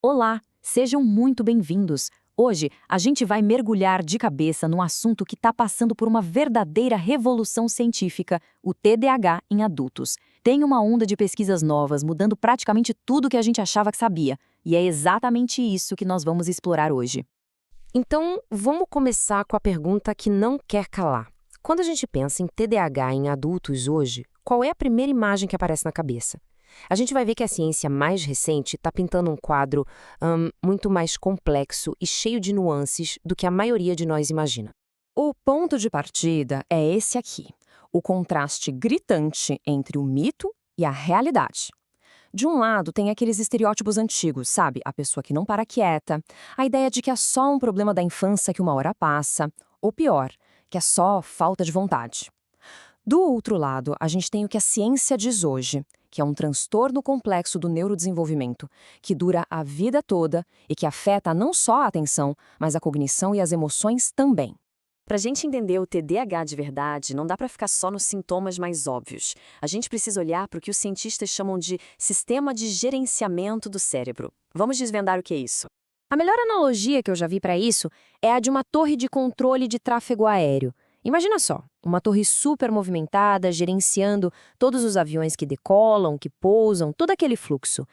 Olá, sejam muito bem-vindos. Hoje a gente vai mergulhar de cabeça num assunto que está passando por uma verdadeira revolução científica, o TDAH em adultos. Tem uma onda de pesquisas novas mudando praticamente tudo que a gente achava que sabia, e é exatamente isso que nós vamos explorar hoje. Então, vamos começar com a pergunta que não quer calar. Quando a gente pensa em TDAH em adultos hoje, qual é a primeira imagem que aparece na cabeça? A gente vai ver que a ciência mais recente está pintando um quadro muito mais complexo e cheio de nuances do que a maioria de nós imagina. O ponto de partida é esse aqui: o contraste gritante entre o mito e a realidade. De um lado, tem aqueles estereótipos antigos, sabe? A pessoa que não para quieta, a ideia de que é só um problema da infância que uma hora passa, ou pior, que é só falta de vontade. Do outro lado, a gente tem o que a ciência diz hoje, que é um transtorno complexo do neurodesenvolvimento, que dura a vida toda e que afeta não só a atenção, mas a cognição e as emoções também. Para a gente entender o TDAH de verdade, não dá para ficar só nos sintomas mais óbvios. A gente precisa olhar para o que os cientistas chamam de sistema de gerenciamento do cérebro. Vamos desvendar o que é isso. A melhor analogia que eu já vi para isso é a de uma torre de controle de tráfego aéreo. Imagina só, uma torre super movimentada, gerenciando todos os aviões que decolam, que pousam, todo aquele fluxo.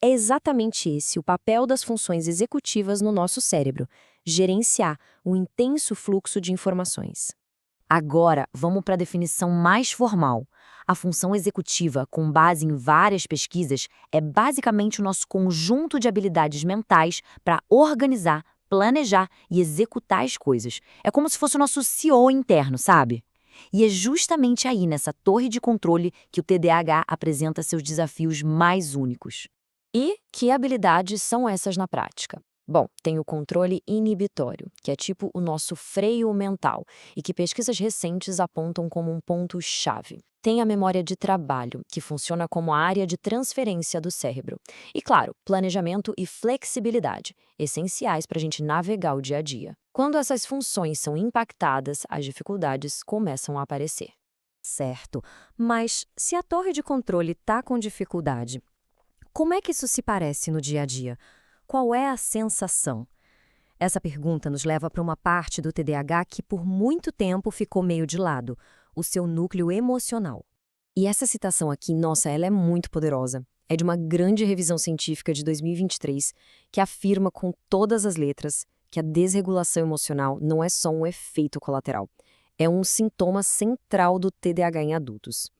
É exatamente esse o papel das funções executivas no nosso cérebro: gerenciar um intenso fluxo de informações. Agora, vamos para a definição mais formal. A função executiva, com base em várias pesquisas, é basicamente o nosso conjunto de habilidades mentais para organizar, planejar e executar as coisas. É como se fosse o nosso CEO interno, sabe? E é justamente aí, nessa torre de controle, que o TDAH apresenta seus desafios mais únicos. E que habilidades são essas na prática? Bom, tem o controle inibitório, que é tipo o nosso freio mental, e que pesquisas recentes apontam como um ponto-chave. Tem a memória de trabalho, que funciona como a área de transferência do cérebro. E, claro, planejamento e flexibilidade, essenciais para a gente navegar o dia a dia. Quando essas funções são impactadas, as dificuldades começam a aparecer. Certo, mas se a torre de controle está com dificuldade, como é que isso se parece no dia a dia? Qual é a sensação? Essa pergunta nos leva para uma parte do TDAH que por muito tempo ficou meio de lado, o seu núcleo emocional. E essa citação aqui, nossa, ela é muito poderosa. É de uma grande revisão científica de 2023 que afirma com todas as letras que a desregulação emocional não é só um efeito colateral. É um sintoma central do TDAH em adultos.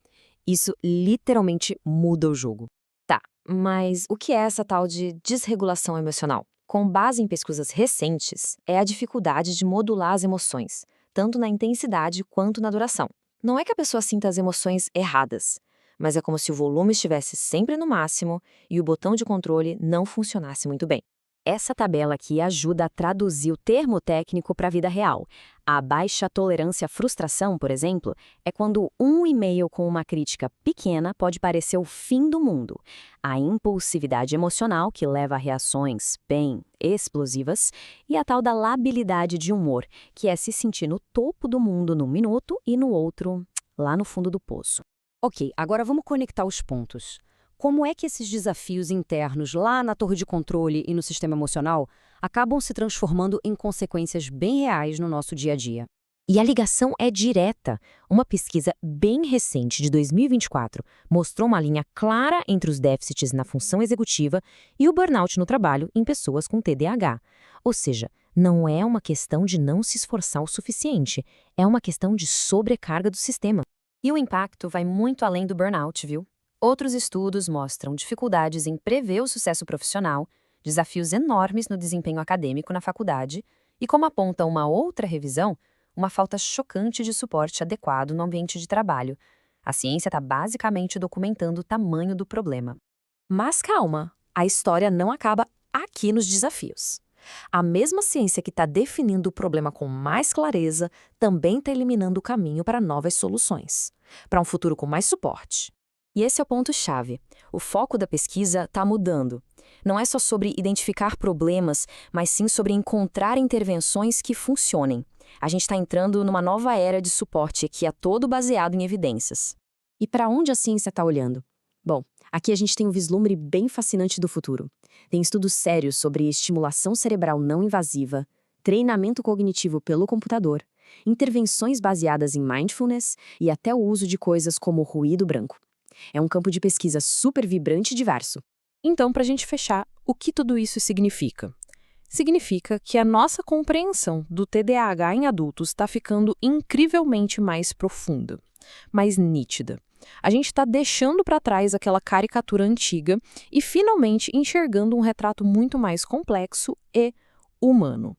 Isso literalmente muda o jogo. Tá, mas o que é essa tal de desregulação emocional? Com base em pesquisas recentes, é a dificuldade de modular as emoções, tanto na intensidade quanto na duração. Não é que a pessoa sinta as emoções erradas, mas é como se o volume estivesse sempre no máximo e o botão de controle não funcionasse muito bem. Essa tabela aqui ajuda a traduzir o termo técnico para a vida real. A baixa tolerância à frustração, por exemplo, é quando um e-mail com uma crítica pequena pode parecer o fim do mundo. A impulsividade emocional, que leva a reações, bem, explosivas, e a tal da labilidade de humor, que é se sentir no topo do mundo num minuto e no outro, lá no fundo do poço. Ok, agora vamos conectar os pontos. Como é que esses desafios internos lá na torre de controle e no sistema emocional acabam se transformando em consequências bem reais no nosso dia a dia? E a ligação é direta. Uma pesquisa bem recente de 2024 mostrou uma linha clara entre os déficits na função executiva e o burnout no trabalho em pessoas com TDAH. Ou seja, não é uma questão de não se esforçar o suficiente, é uma questão de sobrecarga do sistema. E o impacto vai muito além do burnout, viu? Outros estudos mostram dificuldades em prever o sucesso profissional, desafios enormes no desempenho acadêmico na faculdade e, como aponta uma outra revisão, uma falta chocante de suporte adequado no ambiente de trabalho. A ciência está basicamente documentando o tamanho do problema. Mas calma, a história não acaba aqui nos desafios. A mesma ciência que está definindo o problema com mais clareza também está eliminando o caminho para novas soluções, para um futuro com mais suporte. E esse é o ponto-chave. O foco da pesquisa está mudando. Não é só sobre identificar problemas, mas sim sobre encontrar intervenções que funcionem. A gente está entrando numa nova era de suporte que é todo baseado em evidências. E para onde a ciência está olhando? Bom, Aqui a gente tem um vislumbre bem fascinante do futuro. Tem estudos sérios sobre estimulação cerebral não invasiva, treinamento cognitivo pelo computador, intervenções baseadas em mindfulness e até o uso de coisas como ruído branco. É um campo de pesquisa super vibrante e diverso. Então, para a gente fechar, o que tudo isso significa? Significa que a nossa compreensão do TDAH em adultos está ficando incrivelmente mais profunda, mais nítida. A gente está deixando para trás aquela caricatura antiga e finalmente enxergando um retrato muito mais complexo e humano.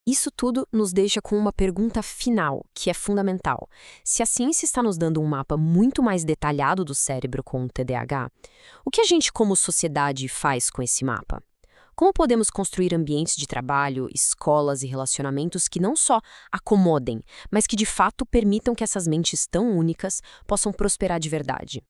Isso tudo nos deixa com uma pergunta final, que é fundamental. Se a ciência está nos dando um mapa muito mais detalhado do cérebro com o TDAH, o que a gente como sociedade faz com esse mapa? Como podemos construir ambientes de trabalho, escolas e relacionamentos que não só acomodem, mas que de fato permitam que essas mentes tão únicas possam prosperar de verdade?